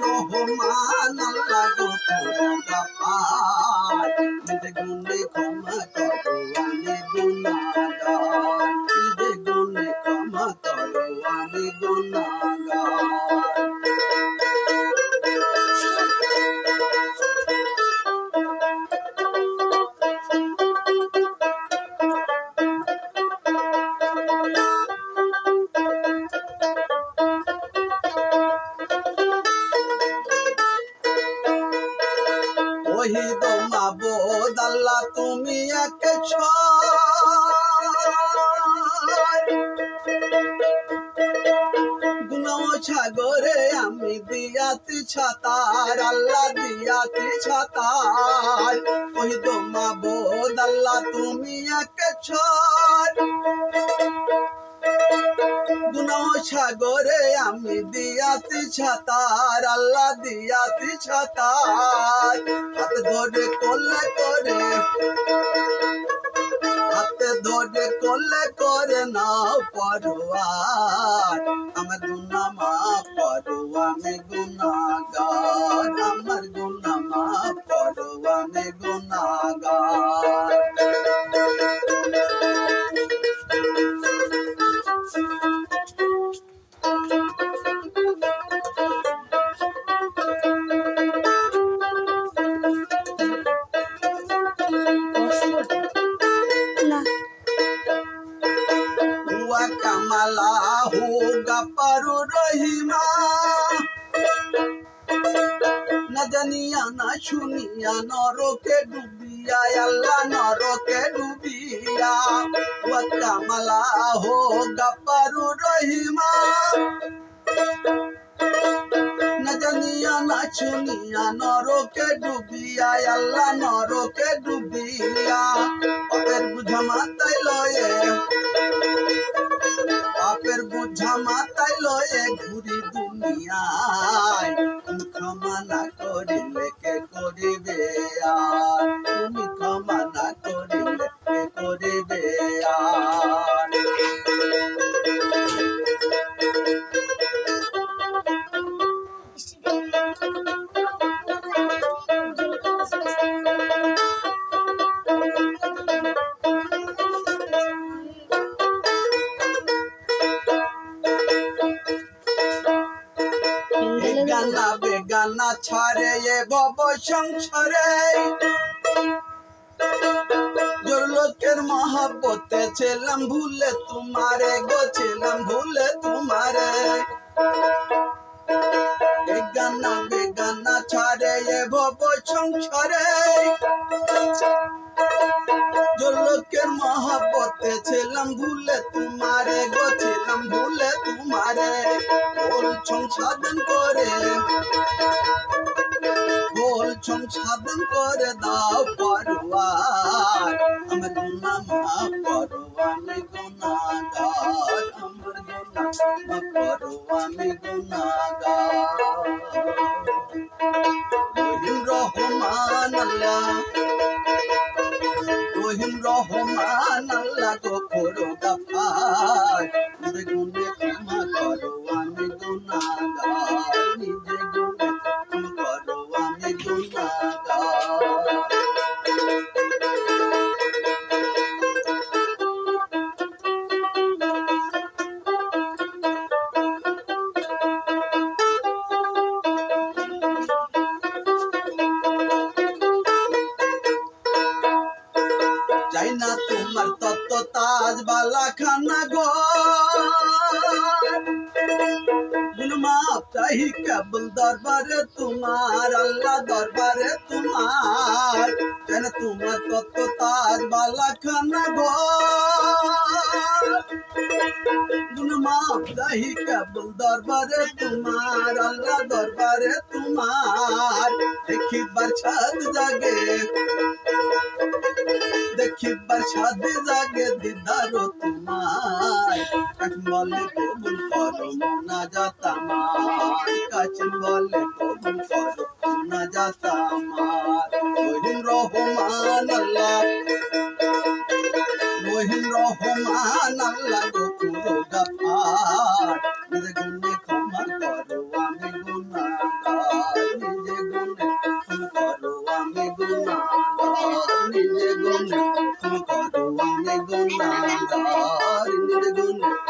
রহমান আল্লাহ গো গাফার নিজে গুণে ক্ষমা করো আমি গুনাহগার নিজে গুণে ক্ষমা করো আমি গুনাহগার ওহিদ মাবুদ আল্লাহ তুমি এক গুনাহ সাগরে আমি দিয়াছি ছাতার আল্লাহ দিয়াছি ছাতার ওহিদ মাবুদ আল্লাহ তুমি এক গুনাহ সাগরে আমি দিয়াছি ছাতার আল্লাহ দিয়াছি ছাতার হাত ধরে করলে করে হাতে ধরে করলে করে নাও পরোয়ার আমার গুনাহ মাফ করো আমি গুনাহগার আমার গুনাহ মাফ করো আমি গুনাহগার কামালাহু গাফারু রহিমা না জানিয়া না শুনিয়া নরকে ডুবিয়া আল্লাহ নরকে ডুবিয়া ওয়া কামালাহু গাফারু রহিমা না জানিয়া না শুনিয়া নরকে ডুবিয়া আল্লাহ নরকে ডুবিয়া পাপের বুঝা মাথায় লয়ে পাপের বুঝা মাথায় লয়ে ঘুরি দুনিয়ায় তুমি ক্ষমা না করিলে কে করিবে আর তুমি ক্ষমা না করিলে কে করিবে আর গানা বেগানা ছাড়ে এ ভব সংসারে জোর লোকের মহব্বতে ছিলাম ভুলে তোমারে গো ছিলাম ভুলে তোমারে গানা বেগানা ছাড়ে এ ভব সংসারে জোর লোকের মহব্বতে ছিলাম ভুলে তোমারে গো ছিলাম ভুলে তোমারে সাধন করে দাও পরোয়ার আমার গুনাহ মাফ করো আমি গুনাহগার আমার গুনাহ মাফ করো আমি গুনাহগার রহিম রহমান আল্লাহ গো করো গাফার নিজে গুণে ক্ষমা করো আমি গুনাহগার নিজে গুণে ক্ষমা করো আমি গুনাহগার চাই না তোমার তত্ত্ব তাজ বালা খানা গো গুণ মাপ চাই কেবল দরবারে তোমার আল্লাহ দরবারে তোমার চাই না তোমার তত্ত্ব তাজ বালা খানা গো গুণ মাপ চাই কেবল দরবারে তোমার আল্লাহ দরবারে তোমার দেখিবার ছাদ জাগে দেখিবার ছাদে জাগে দিদার তোমার কাশ বলে কবুল করো মুনাজাত আমার কাশ বলে কবুল করো মুনাজাত আমার রহিম রহমান আল্লাহ রহিম রহমান আল্লাহ গফুর গাফার নিজে গুণে ক্ষমা করো আমি গুনাহগার নিজে গুণে ক্ষমা করো আমি গুনাহগার নিজে গুণে ক্ষমা করো আমি গুনাহগার নিজে গুণে